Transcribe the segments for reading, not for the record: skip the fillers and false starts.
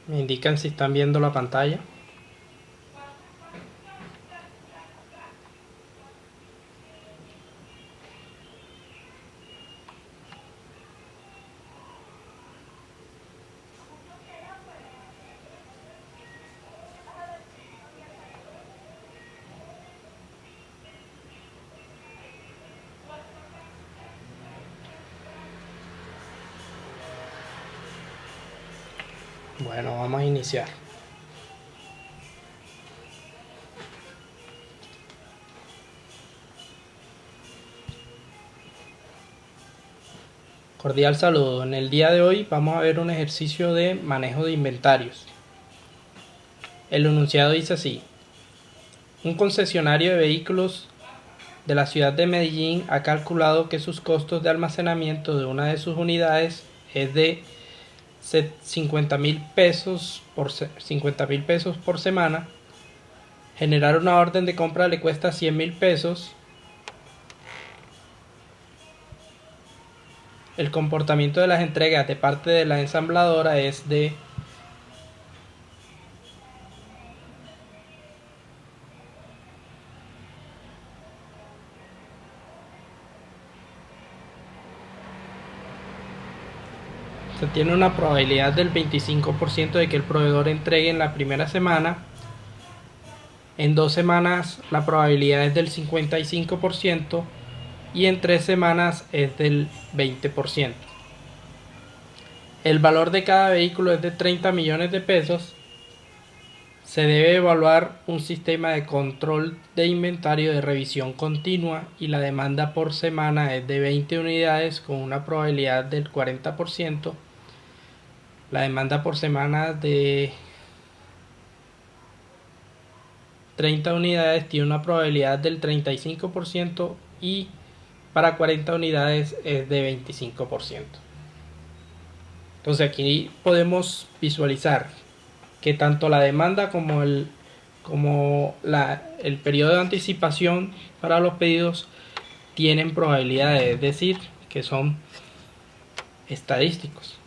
Me indican si están viendo la pantalla. Bueno, vamos a iniciar. Cordial saludo. En el día de hoy vamos a ver un ejercicio de manejo de inventarios. El enunciado dice así: un concesionario de vehículos de la ciudad de Medellín ha calculado que sus costos de almacenamiento de una de sus unidades es de 50.000 pesos por semana. Generar una orden de compra le cuesta 100.000 pesos. El comportamiento de las entregas de parte de la ensambladora es de se tiene una probabilidad del 25% de que el proveedor entregue en la primera semana. En 2 semanas la probabilidad es del 55% y en 3 semanas es del 20%. El valor de cada vehículo es de 30 millones de pesos. Se debe evaluar un sistema de control de inventario de revisión continua y la demanda por semana es de 20 unidades con una probabilidad del 40%. La demanda por semana de 30 unidades tiene una probabilidad del 35% y para 40 unidades es de 25%. Entonces aquí podemos visualizar que tanto la demanda como el periodo de anticipación para los pedidos tienen probabilidades, es decir, que son estadísticos.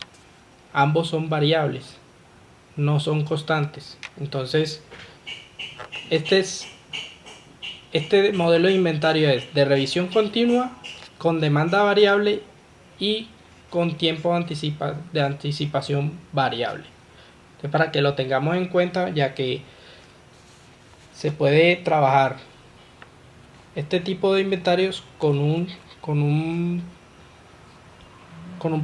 Ambos son variables, no son constantes. Entonces, este modelo de inventario es de revisión continua, con demanda variable y con tiempo de anticipación variable. Entonces, para que lo tengamos en cuenta, ya que se puede trabajar este tipo de inventarios con un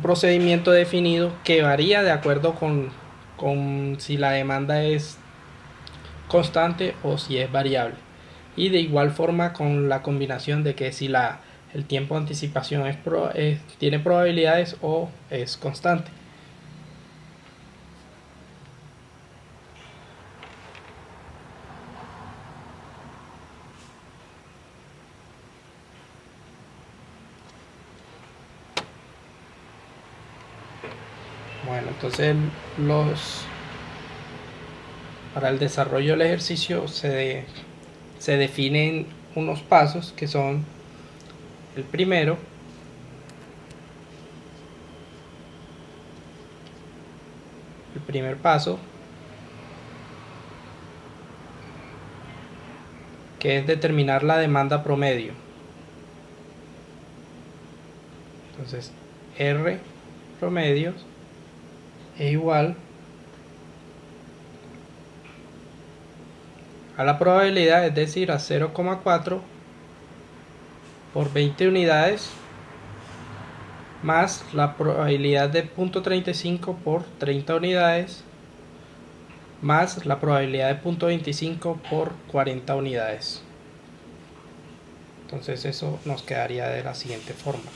procedimiento definido que varía de acuerdo con si la demanda es constante o si es variable. Y de igual forma con la combinación de que si el tiempo de anticipación tiene probabilidades o es constante. Bueno, entonces para el desarrollo del ejercicio se definen unos pasos que son: el primero, el primer paso, que es determinar la demanda promedio. Entonces R promedio es igual a la probabilidad, es decir, a 0,4 por 20 unidades más la probabilidad de 0.35 por 30 unidades más la probabilidad de 0.25 por 40 unidades. Entonces eso nos quedaría de la siguiente forma: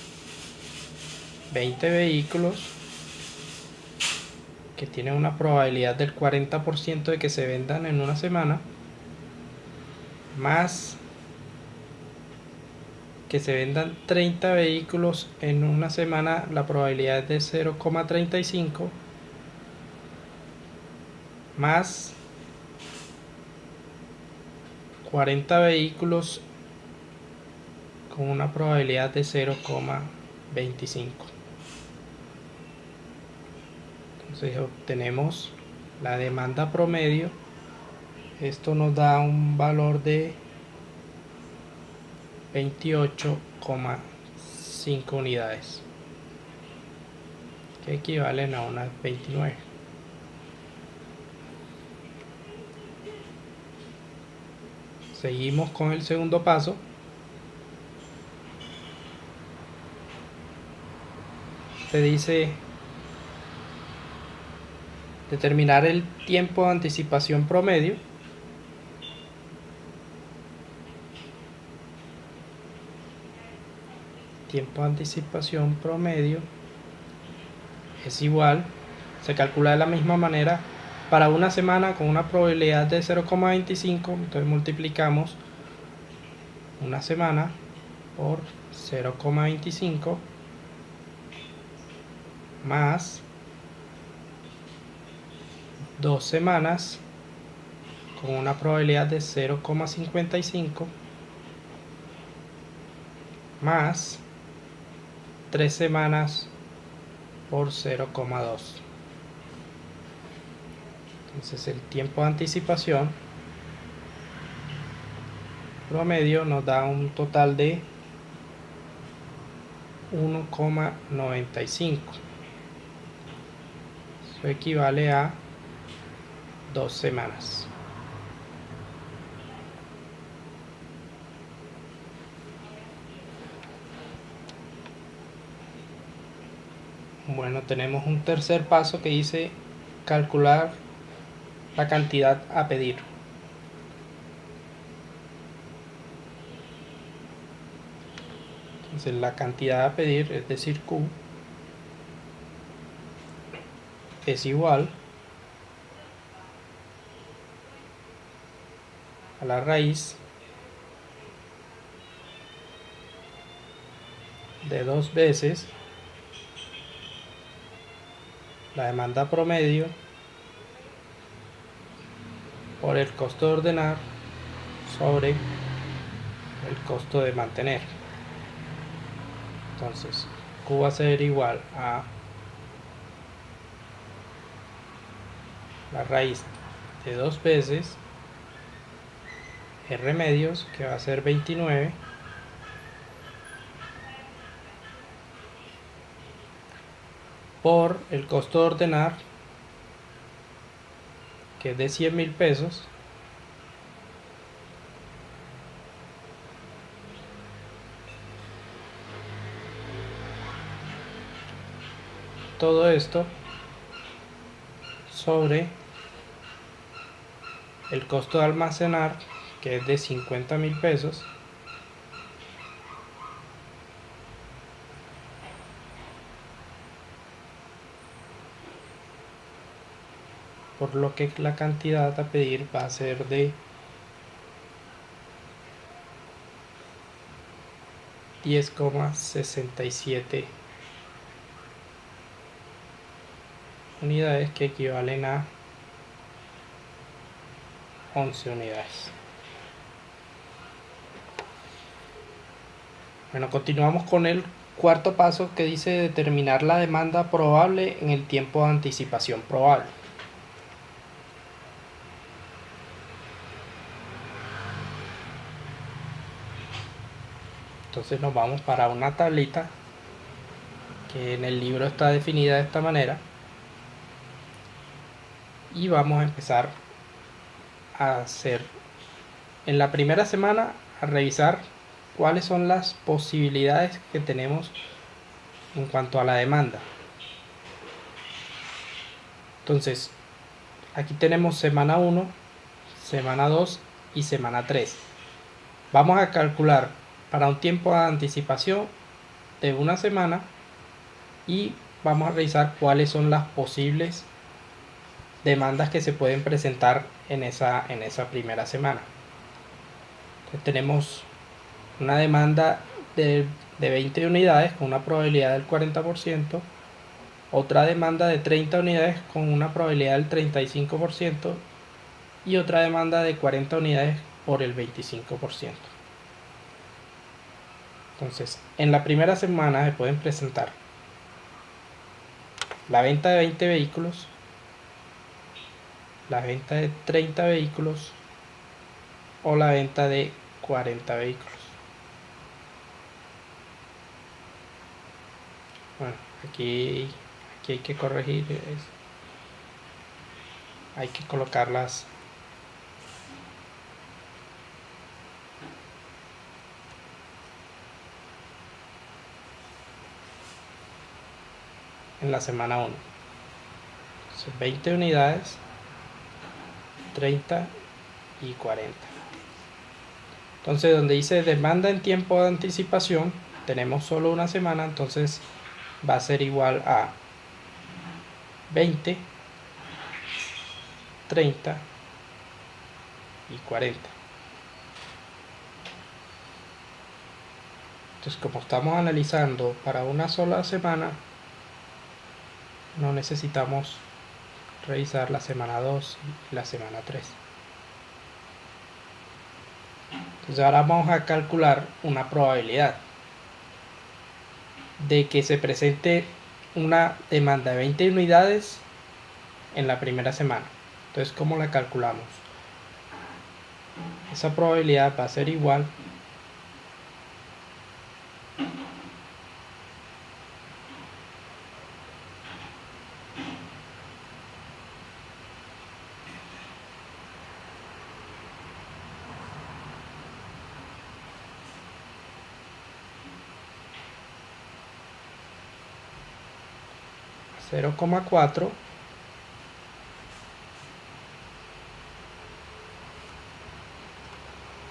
20 vehículos que tienen una probabilidad del 40% de que se vendan en una semana, más que se vendan 30 vehículos en una semana, la probabilidad es de 0,35, más 40 vehículos con una probabilidad de 0,25. Entonces obtenemos la demanda promedio, esto nos da un valor de 28,5 unidades, que equivalen a unas 29. Seguimos con el segundo paso. Se dice determinar el tiempo de anticipación promedio. Tiempo de anticipación promedio es igual, se calcula de la misma manera para una semana con una probabilidad de 0,25. Entonces multiplicamos una semana por 0,25 más 2 semanas con una probabilidad de 0,55 más 3 semanas por 0,2. Entonces el tiempo de anticipación promedio nos da un total de 1,95. Eso equivale a 2 semanas. Bueno, tenemos un tercer paso que dice calcular la cantidad a pedir. Entonces la cantidad a pedir, es decir Q, es igual a la raíz de 2 veces la demanda promedio por el costo de ordenar sobre el costo de mantener. Entonces Q va a ser igual a la raíz de 2 veces R medios, que va a ser 29, por el costo de ordenar, que es de 100.000 pesos, todo esto sobre el costo de almacenar, que es de 50.000 pesos, por lo que la cantidad a pedir va a ser de 10,67 unidades, que equivalen a 11 unidades. Bueno, continuamos con el cuarto paso, que dice determinar la demanda probable en el tiempo de anticipación probable. Entonces nos vamos para una tablita que en el libro está definida de esta manera, y vamos a empezar a hacer en la primera semana, a revisar cuáles son las posibilidades que tenemos en cuanto a la demanda. Entonces aquí tenemos semana 1, semana 2 y semana 3. Vamos a calcular para un tiempo de anticipación de una semana y vamos a revisar cuáles son las posibles demandas que se pueden presentar en esa primera semana. Entonces tenemos una demanda de 20 unidades con una probabilidad del 40%, otra demanda de 30 unidades con una probabilidad del 35% y otra demanda de 40 unidades por el 25%. Entonces, en la primera semana se pueden presentar la venta de 20 vehículos, la venta de 30 vehículos o la venta de 40 vehículos. Bueno, aquí hay que corregir, hay que colocarlas en la semana 1. Entonces, 20 unidades, 30 y 40. Entonces, donde dice demanda en tiempo de anticipación, tenemos solo una semana, entonces va a ser igual a 20, 30 y 40. Entonces, como estamos analizando para una sola semana, no necesitamos revisar la semana 2 y la semana 3. Entonces ahora vamos a calcular una probabilidad de que se presente una demanda de 20 unidades en la primera semana. Entonces, ¿cómo la calculamos? Esa probabilidad va a ser igual a 0,4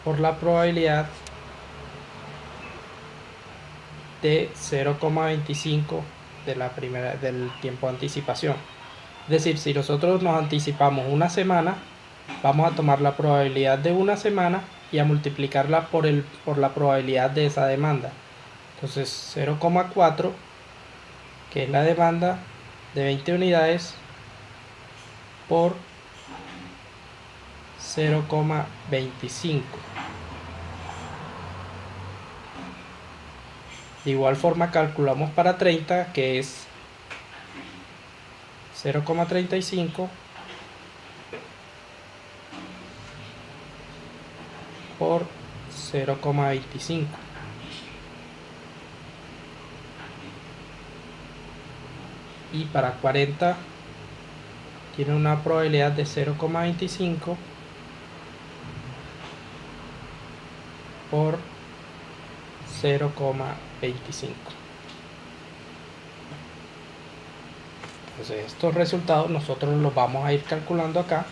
por la probabilidad de 0,25 del tiempo de anticipación. Es decir, si nosotros nos anticipamos una semana, vamos a tomar la probabilidad de una semana y a multiplicarla por la probabilidad de esa demanda. Entonces 0,4, que es la demanda de 20 unidades, por 0,25. De igual forma calculamos para 30, que es 0,35 por 0,25. Y para 40 tiene una probabilidad de 0,25 por 0,25. Entonces estos resultados nosotros los vamos a ir calculando acá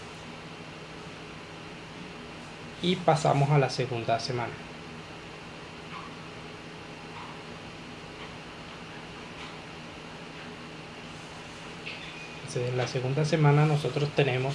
y pasamos a la segunda semana. Entonces en la segunda semana nosotros tenemos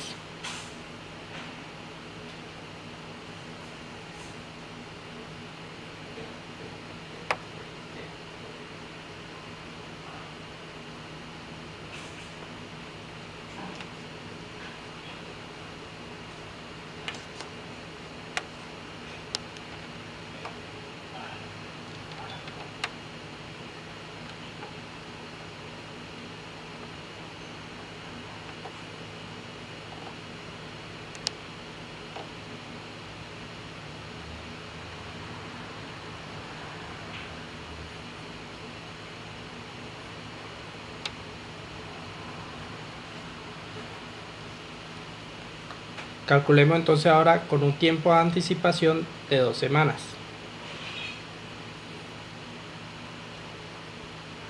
calculemos entonces ahora con un tiempo de anticipación de 2 semanas.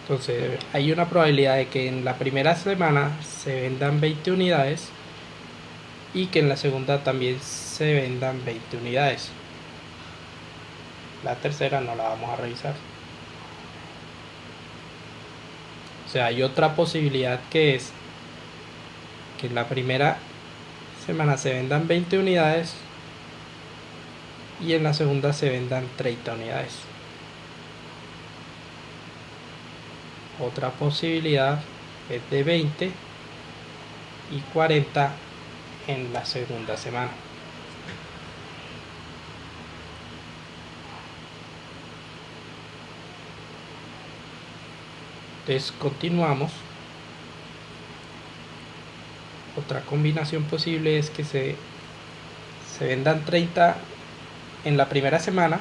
Entonces hay una probabilidad de que en la primera semana se vendan 20 unidades y que en la segunda también se vendan 20 unidades. La tercera no la vamos a revisar. O sea, hay otra posibilidad, que es que en la primera semana se vendan 20 unidades y en la segunda se vendan 30 unidades. Otra posibilidad es de 20 y 40 en la segunda semana. Entonces continuamos. Otra combinación posible es que se vendan 30 en la primera semana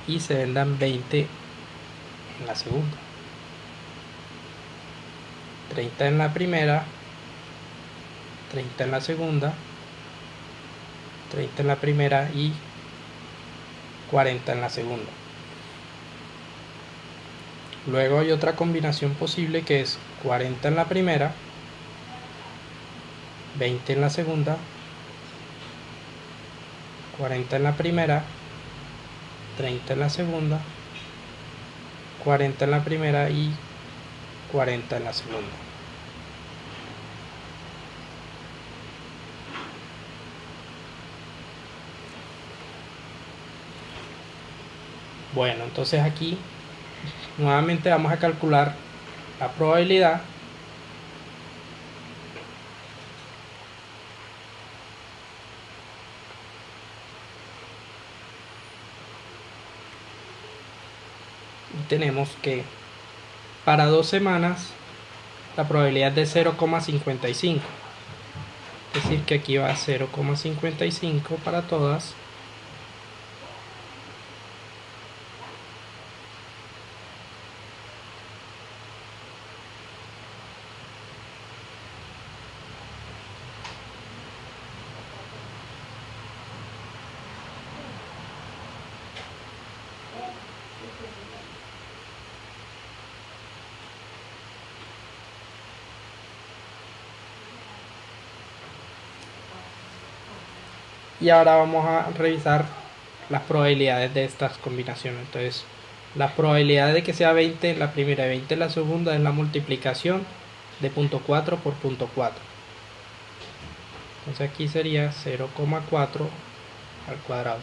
y se vendan 20 en la segunda. 30 en la primera, 30 en la segunda, 30 en la primera y 40 en la segunda. Luego hay otra combinación posible que es 40 en la primera, 20 en la segunda, 40 en la primera, 30 en la segunda, 40 en la primera y 40 en la segunda. Bueno, entonces aquí nuevamente vamos a calcular la probabilidad y tenemos que para 2 semanas la probabilidad es de 0,55, es decir que aquí va a 0,55 para todas. Y ahora vamos a revisar las probabilidades de estas combinaciones. Entonces, la probabilidad de que sea 20 en la primera y 20 en la segunda es la multiplicación de 0.4 por 0.4. Entonces aquí sería 0,4 al cuadrado.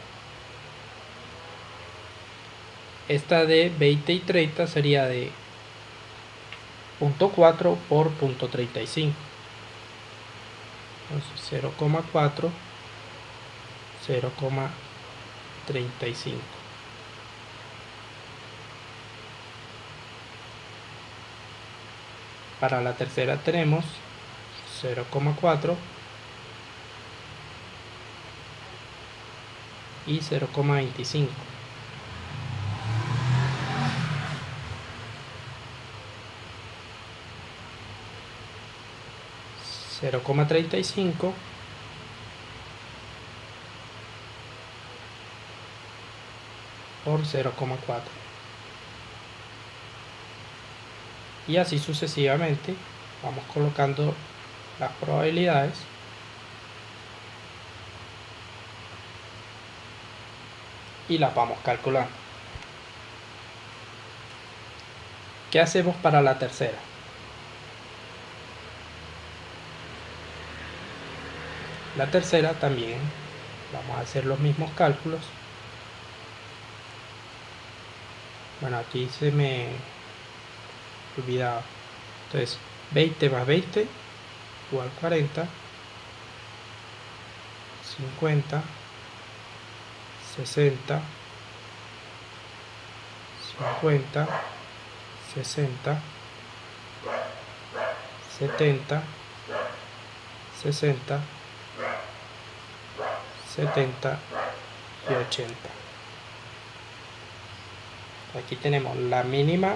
Esta de 20 y 30 sería de 0.4 por 0.35. Entonces 0,4, 0,35. Para la tercera tenemos 0,4 y 0,25. $0,35 por 0,4 y así sucesivamente vamos colocando las probabilidades y las vamos calculando. ¿Qué hacemos para la tercera? La tercera también vamos a hacer los mismos cálculos. Bueno, aquí se me olvidaba. Entonces 20 más 20 igual 40, 50, 60, 50, 60, 70, 60, 70 y 80. Aquí tenemos la mínima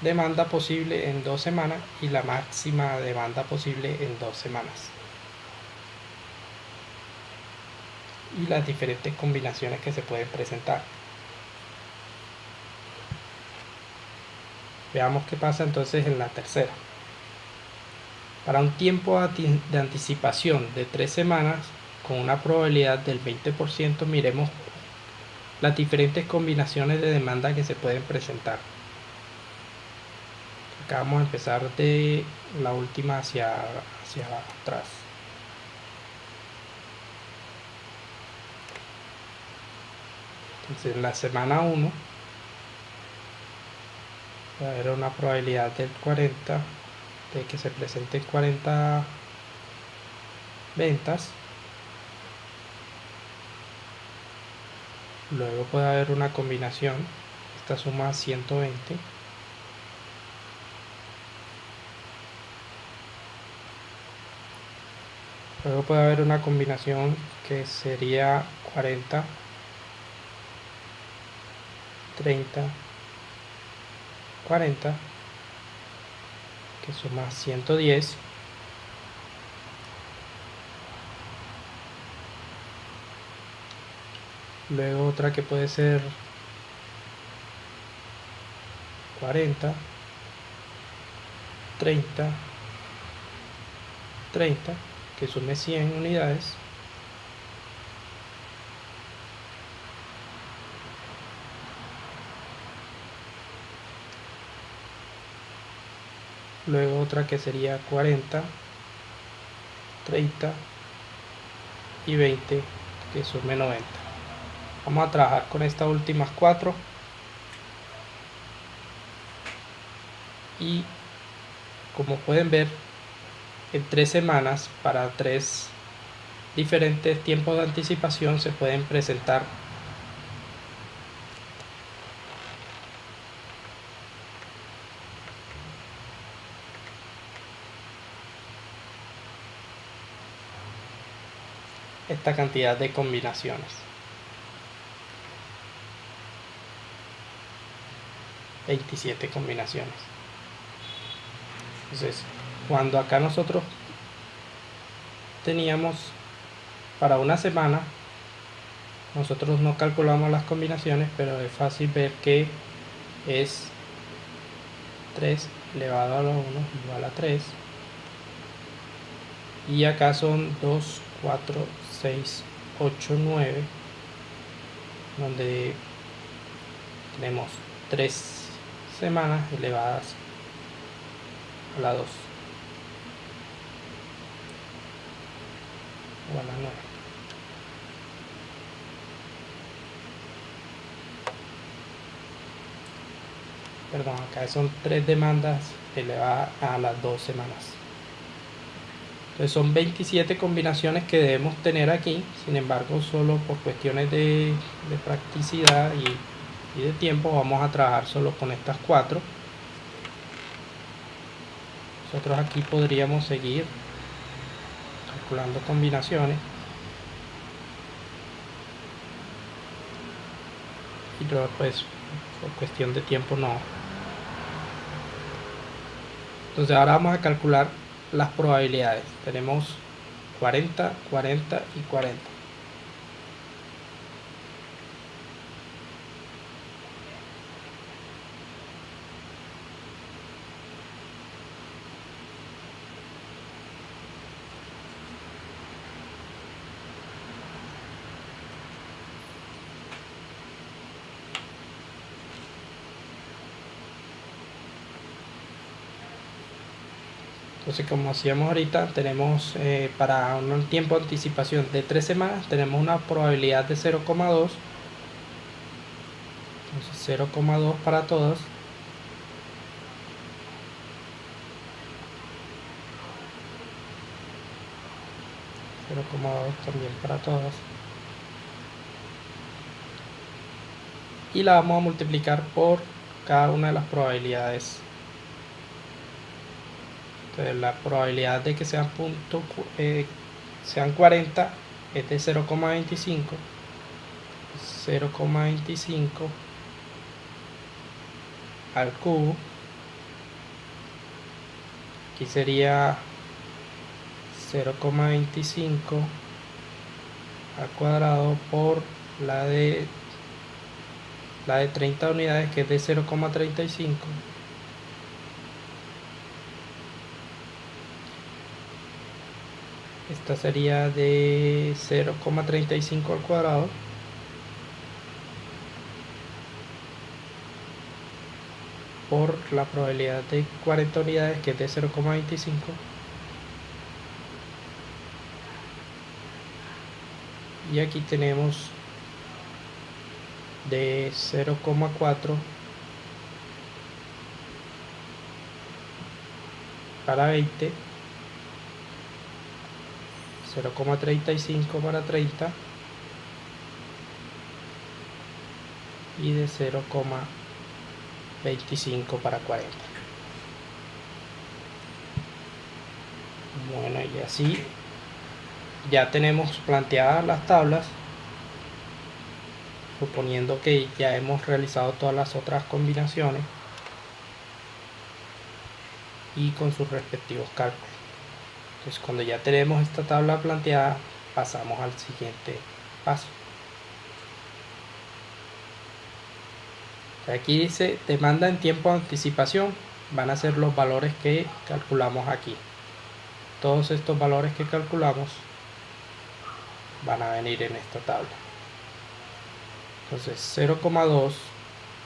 demanda posible en 2 semanas y la máxima demanda posible en 2 semanas. Y las diferentes combinaciones que se pueden presentar. Veamos qué pasa entonces en la tercera. Para un tiempo de anticipación de 3 semanas con una probabilidad del 20%, miremos las diferentes combinaciones de demanda que se pueden presentar. Acá vamos a empezar de la última hacia atrás. Entonces en la semana 1 va a haber una probabilidad del 40 de que se presenten 40 ventas. Luego puede haber una combinación, esta suma 120. Luego puede haber una combinación que sería 40, 30, 40, que suma 110. Luego otra que puede ser 40, 30, 30, que sume 100 unidades. Luego otra que sería 40, 30 y 20, que sume 90. Vamos a trabajar con estas últimas 4 y como pueden ver, en 3 semanas para 3 diferentes tiempos de anticipación se pueden presentar esta cantidad de combinaciones. 27 combinaciones. Entonces, cuando acá nosotros teníamos para una semana, nosotros no calculamos las combinaciones, pero es fácil ver que es 3 elevado a la 1 igual a 3. Y acá son 2, 4, 6, 8, 9, donde tenemos 3 semanas elevadas a la 2 o a la 9. Perdón, acá son 3 demandas elevadas a las 2 semanas. Entonces son 27 combinaciones que debemos tener aquí. Sin embargo, solo por cuestiones de practicidad y de tiempo vamos a trabajar solo con estas 4. Nosotros aquí podríamos seguir calculando combinaciones y luego pues por cuestión de tiempo no. Entonces ahora vamos a calcular las probabilidades. Tenemos 40, 40 y 40. Entonces, como hacíamos ahorita, tenemos para un tiempo de anticipación de 3 semanas, tenemos una probabilidad de 0,2. Entonces 0,2 para todas. También para todas. Y la vamos a multiplicar por cada una de las probabilidades. Entonces la probabilidad de que sean, sean 40 es de 0,25. 0,25 al cubo. Aquí sería 0,25 al cuadrado por la de 30 unidades, que es de 0,35. Esta sería de 0,35 al cuadrado por la probabilidad de 40 unidades, que es de 0,25. Y aquí tenemos de 0,4 para 20, 0,35 para 30 y de 0,25 para 40. Bueno, y así ya tenemos planteadas las tablas, suponiendo que ya hemos realizado todas las otras combinaciones y con sus respectivos cálculos. Entonces, cuando ya tenemos esta tabla planteada, pasamos al siguiente paso. Aquí dice demanda en tiempo de anticipación, van a ser los valores que calculamos aquí. Todos estos valores que calculamos van a venir en esta tabla. Entonces 0,2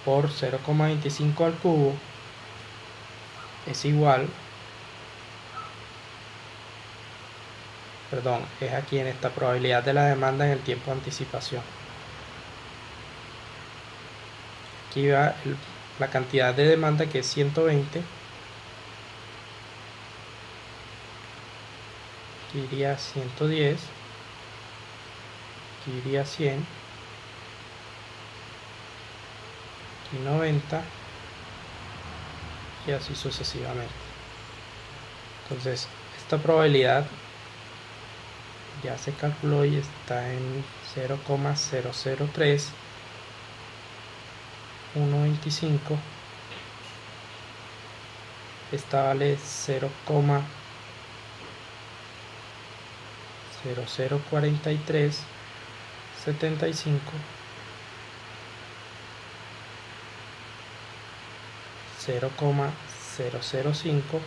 por 0,25 al cubo es igual, es aquí en esta probabilidad de la demanda en el tiempo de anticipación. Aquí va la cantidad de demanda, que es 120. Aquí iría 110. Aquí iría 100. Aquí 90. Y así sucesivamente. Entonces, esta probabilidad ya se calculó y está en 0,003. 1.25. Esta vale 0,004375, 0,005,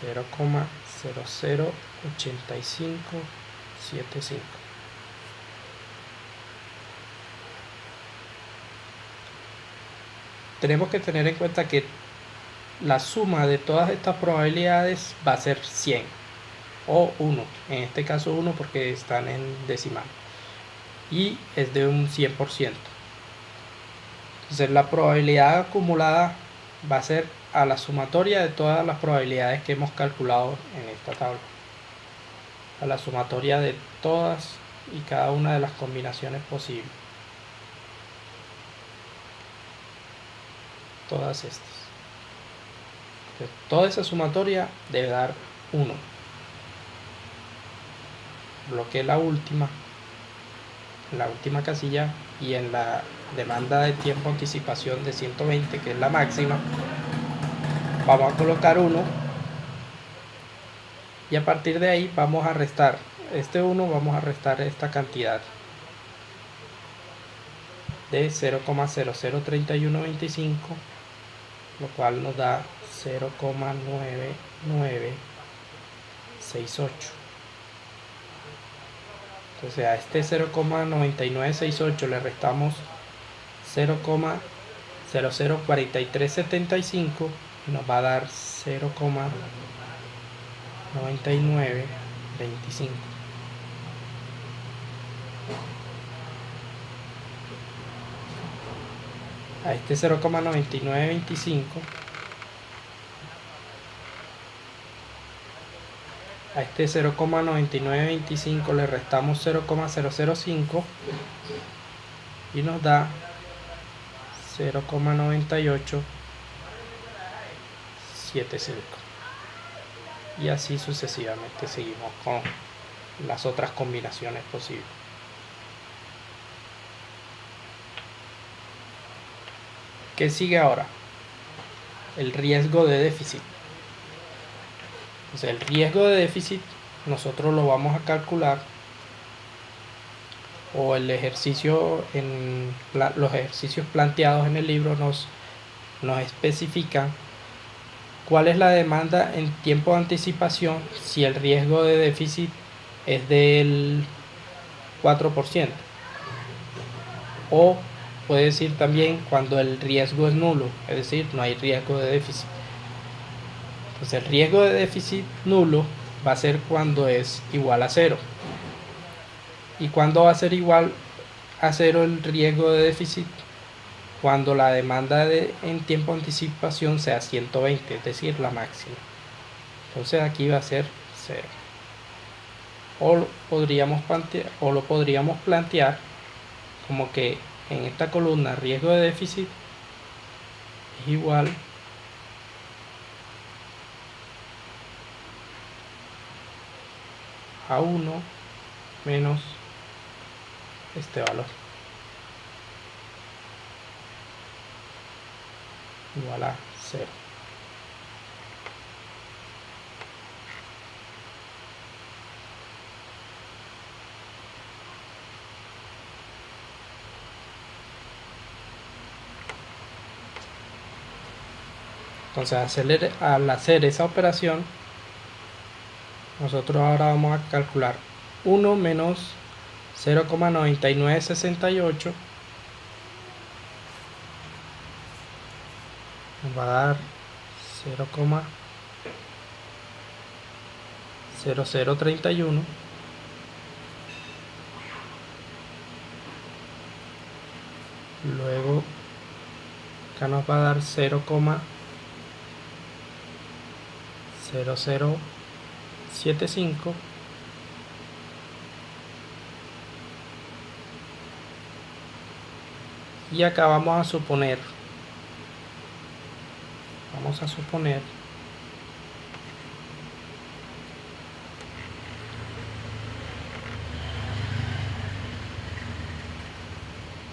0,008575. Tenemos que tener en cuenta que la suma de todas estas probabilidades va a ser 100 o 1, en este caso 1 porque están en decimal, y es de un 100%. Entonces la probabilidad acumulada va a ser a la sumatoria de todas las probabilidades que hemos calculado en esta tabla, a la sumatoria de todas y cada una de las combinaciones posibles. Todas estas. Entonces, toda esa sumatoria debe dar 1. Bloqueé la última casilla, y en la demanda de tiempo de anticipación de 120, que es la máxima, vamos a colocar 1, y a partir de ahí vamos a restar este 1, vamos a restar esta cantidad de 0,003125, lo cual nos da 0,9968. Entonces a este 0,9968 le restamos 0,004375 y nos va a dar 0,9925. A este 0,9925, a este 0,9925 le restamos 0,005 y nos da 0,9875, y así sucesivamente seguimos con las otras combinaciones posibles. ¿Qué sigue ahora? El riesgo de déficit. Entonces, el riesgo de déficit nosotros lo vamos a calcular, o el ejercicio en los ejercicios planteados en el libro nos especifican cuál es la demanda en tiempo de anticipación si el riesgo de déficit es del 4%, o puede decir también cuando el riesgo es nulo, es decir, no hay riesgo de déficit. Entonces el riesgo de déficit nulo va a ser cuando es igual a 0. ¿Y cuándo va a ser igual a 0 el riesgo de déficit? Cuando la demanda en tiempo de anticipación sea 120, es decir, la máxima. Entonces aquí va a ser 0. O lo podríamos plantear como que en esta columna riesgo de déficit es igual a 1 menos este valor, igual a 0. Entonces al hacer esa operación, nosotros ahora vamos a calcular 1 menos 0,9968, nos va a dar 0,0031. Luego acá nos va a dar 0,0075. Y acá vamos a suponer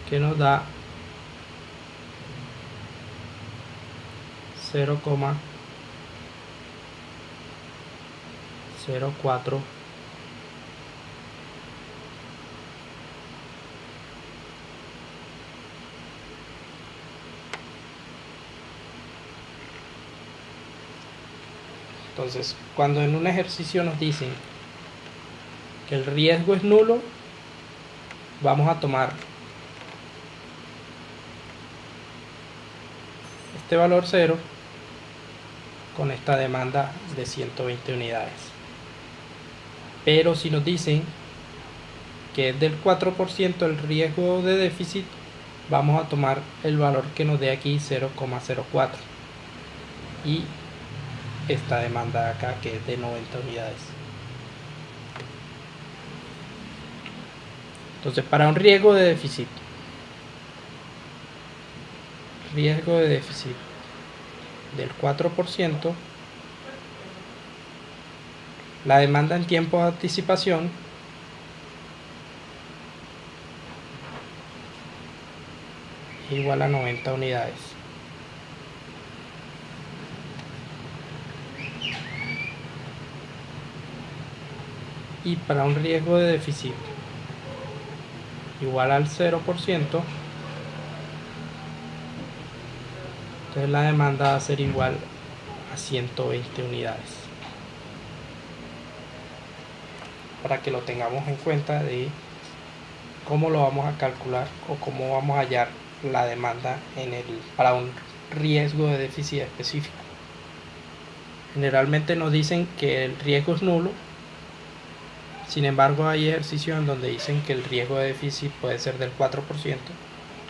que nos da 0,04 Entonces, cuando en un ejercicio nos dicen que el riesgo es nulo, vamos a tomar este valor 0 con esta demanda de 120 unidades. Pero si nos dicen que es del 4% el riesgo de déficit, vamos a tomar el valor que nos dé aquí, 0,04, y esta demanda de acá, que es de 90 unidades. Entonces, para un riesgo de déficit del 4%, la demanda en tiempo de anticipación es igual a 90 unidades. Y para un riesgo de déficit igual al 0%, entonces la demanda va a ser igual a 120 unidades. Para que lo tengamos en cuenta de cómo lo vamos a calcular o cómo vamos a hallar la demanda para un riesgo de déficit específico. Generalmente nos dicen que el riesgo es nulo. Sin embargo, hay ejercicios en donde dicen que el riesgo de déficit puede ser del 4%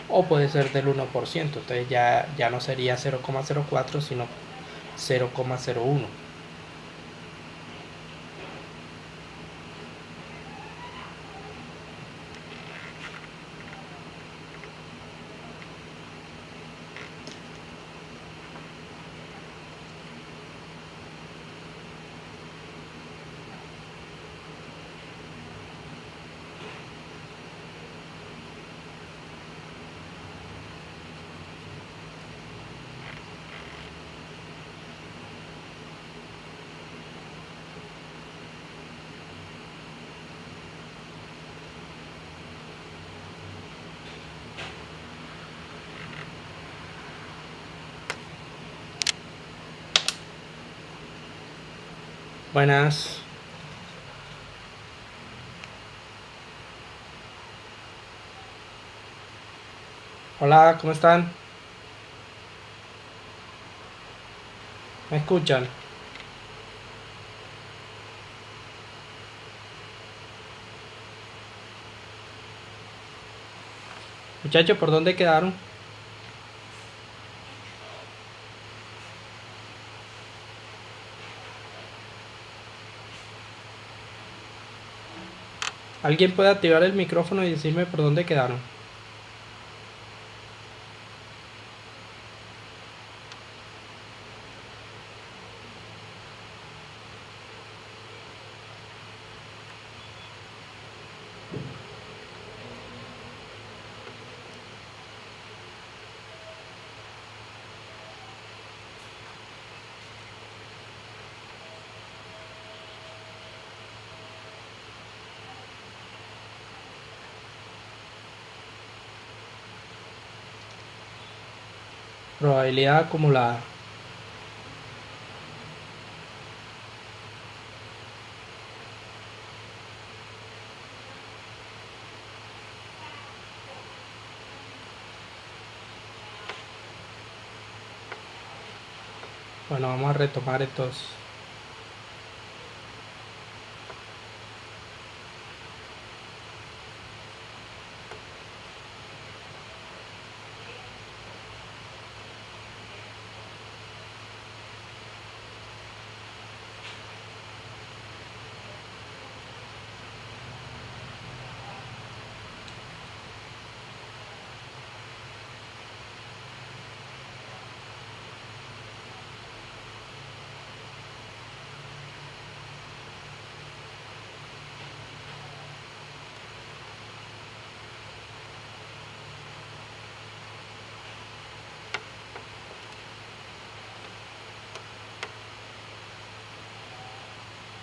o puede ser del 1%. Entonces ya no sería 0,04 sino 0,01. Buenas. Hola, ¿cómo están? ¿Me escuchan? Muchachos, ¿por dónde quedaron? ¿Alguien puede activar el micrófono y decirme por dónde quedaron? Probabilidad acumulada. Bueno, vamos a retomar entonces.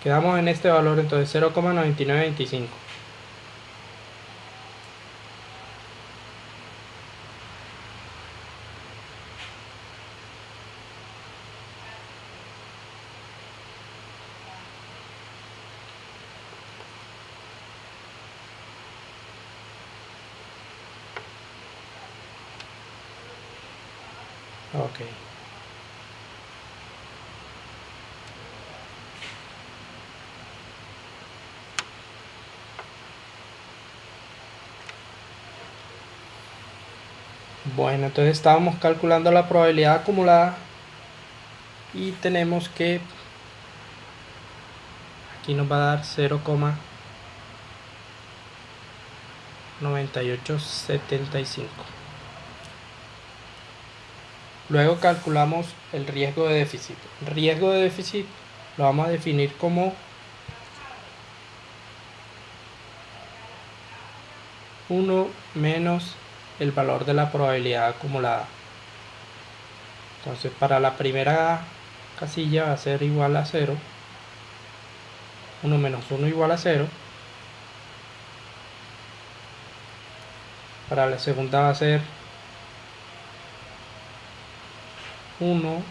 Quedamos en este valor entonces 0,9925. Ok. Bueno, entonces estábamos calculando la probabilidad acumulada y tenemos que aquí nos va a dar 0,9875. Luego calculamos el riesgo de déficit. El riesgo de déficit lo vamos a definir como 1 menos el valor de la probabilidad acumulada. Entonces para la primera casilla va a ser igual a 0. 1 menos 1 igual a 0. Para la segunda va a ser 1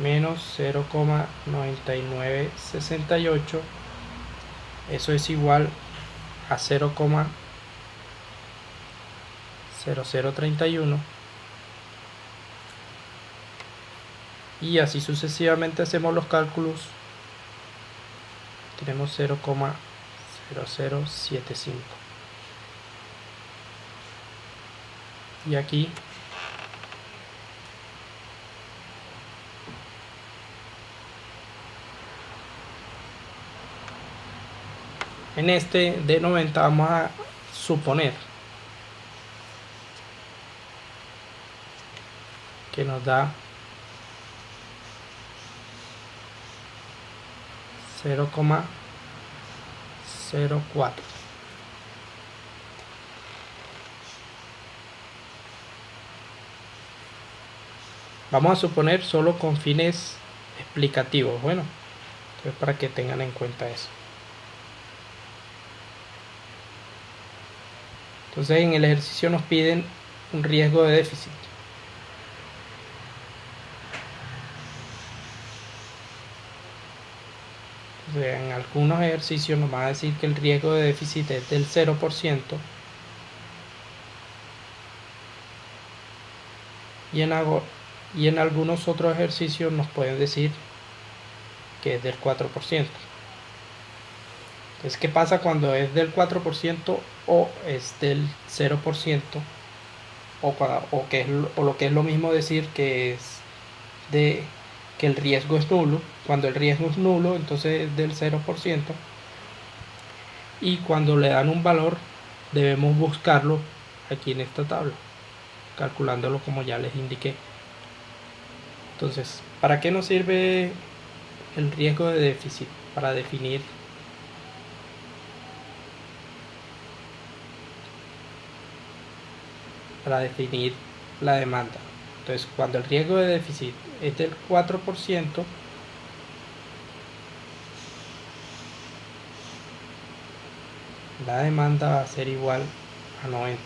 menos 0,9968. Eso es igual a 0,0031. Y así sucesivamente hacemos los cálculos. Tenemos 0,0075. Y aquí en este de 90 vamos a suponer que nos da 0,04. Vamos a suponer solo con fines explicativos. Bueno, entonces para que tengan en cuenta eso. Entonces en el ejercicio nos piden un riesgo de déficit. Entonces, en algunos ejercicios nos van a decir que el riesgo de déficit es del 0%. Y en algunos otros ejercicios nos pueden decir que es del 4%. Entonces, ¿qué pasa cuando es del 4% o es del 0%? O lo que es lo mismo decir que es de que el riesgo es nulo. Cuando el riesgo es nulo, entonces es del 0%. Y cuando le dan un valor, debemos buscarlo aquí en esta tabla, calculándolo como ya les indiqué. Entonces, ¿para qué nos sirve el riesgo de déficit? Para definir la demanda. Entonces, cuando el riesgo de déficit es del 4%, la demanda va a ser igual a 90.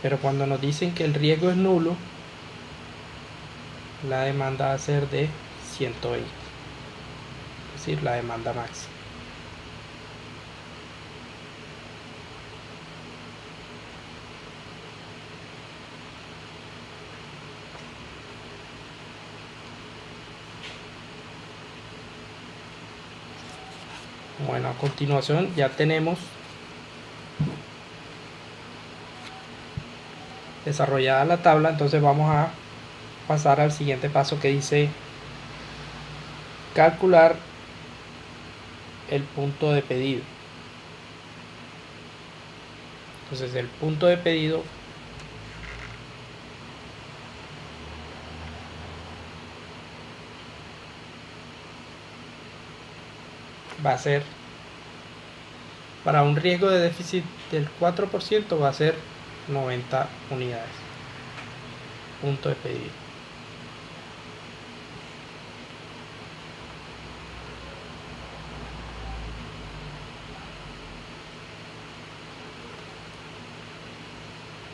Pero cuando nos dicen que el riesgo es nulo, la demanda va a ser de 120, es decir, la demanda máxima. Bueno, a continuación ya tenemos desarrollada la tabla, entonces vamos a pasar al siguiente paso que dice calcular el punto de pedido. Entonces el punto de pedido va a ser, para un riesgo de déficit del 4%, va a ser 90 unidades. Punto de pedido.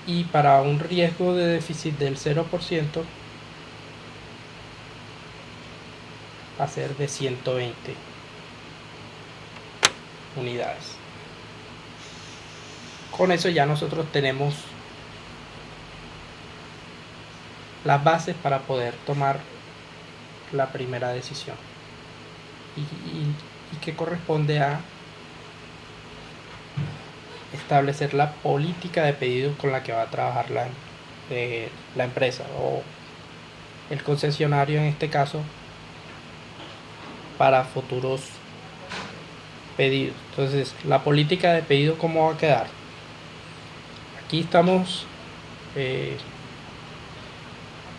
Y para un riesgo de déficit del 0% va a ser de 120 unidades. Con eso ya nosotros tenemos las bases para poder tomar la primera decisión y que corresponde a establecer la política de pedido con la que va a trabajar la empresa o el concesionario en este caso para futuros pedidos. Entonces, la política de pedido, ¿cómo va a quedar? Aquí estamos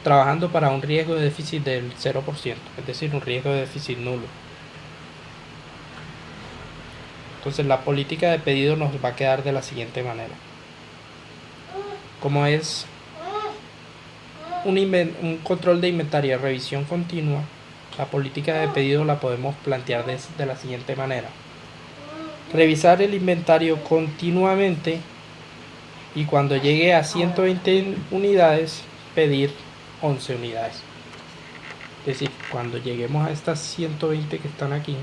trabajando para un riesgo de déficit del 0%, es decir, un riesgo de déficit nulo. Entonces la política de pedido nos va a quedar de la siguiente manera. Como es un control de inventario de revisión continua, la política de pedido la podemos plantear de la siguiente manera. Revisar el inventario continuamente y cuando llegue a 120 unidades, pedir 11 unidades. Es decir, cuando lleguemos a estas 120 que están aquí,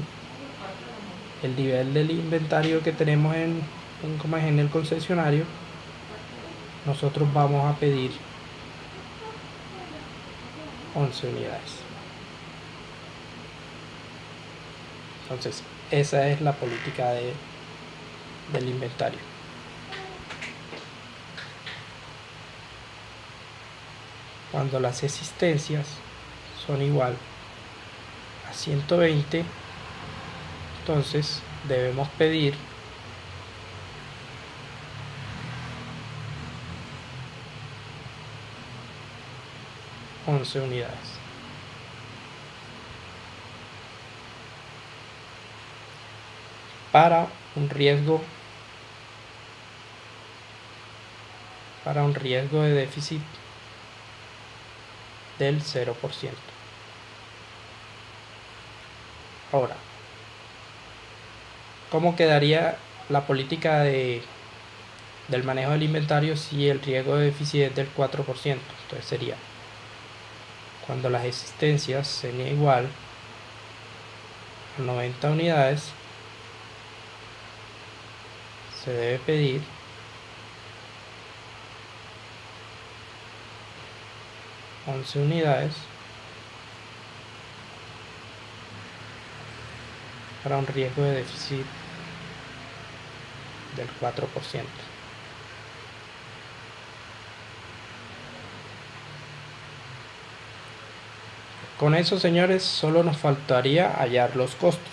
el nivel del inventario que tenemos en el concesionario, nosotros vamos a pedir 11 unidades. Entonces, esa es la política del inventario. Cuando las existencias son igual a 120, entonces debemos pedir 11 unidades. Para un riesgo de déficit del 0%. Ahora, ¿cómo quedaría la política del manejo del inventario si el riesgo de déficit es del 4%? Entonces sería, cuando las existencias sean igual a 90 unidades, se debe pedir 11 unidades para un riesgo de déficit del 4%. Con eso, señores, solo nos faltaría hallar los costos.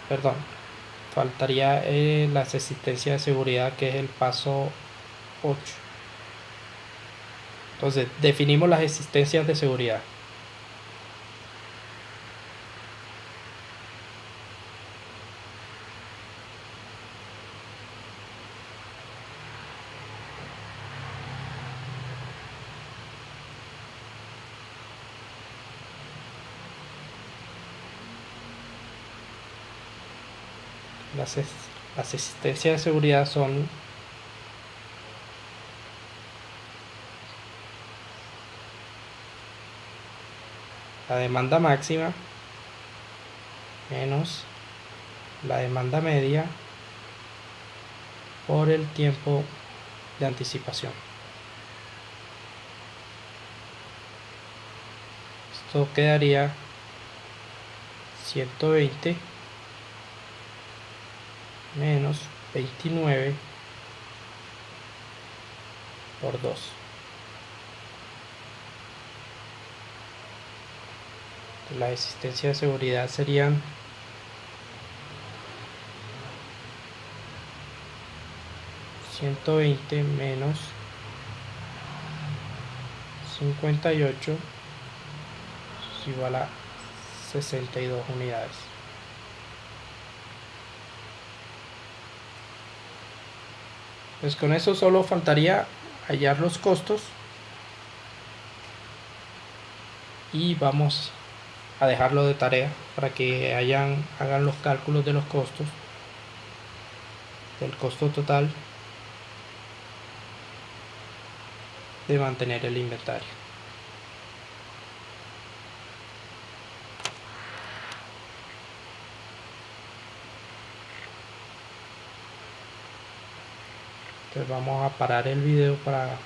Perdón, faltaría las existencias de seguridad, que es el paso 8. Entonces, definimos las existencias de seguridad. Las, las existencias de seguridad son la demanda máxima menos la demanda media por el tiempo de anticipación. Esto quedaría 120 menos 29 por 2. La existencia de seguridad serían 120 menos 58 es igual a 62 unidades. Pues con eso solo faltaría hallar los costos y vamos a dejarlo de tarea para que hagan los cálculos de los costos, del costo total de mantener el inventario. Entonces vamos a parar el video para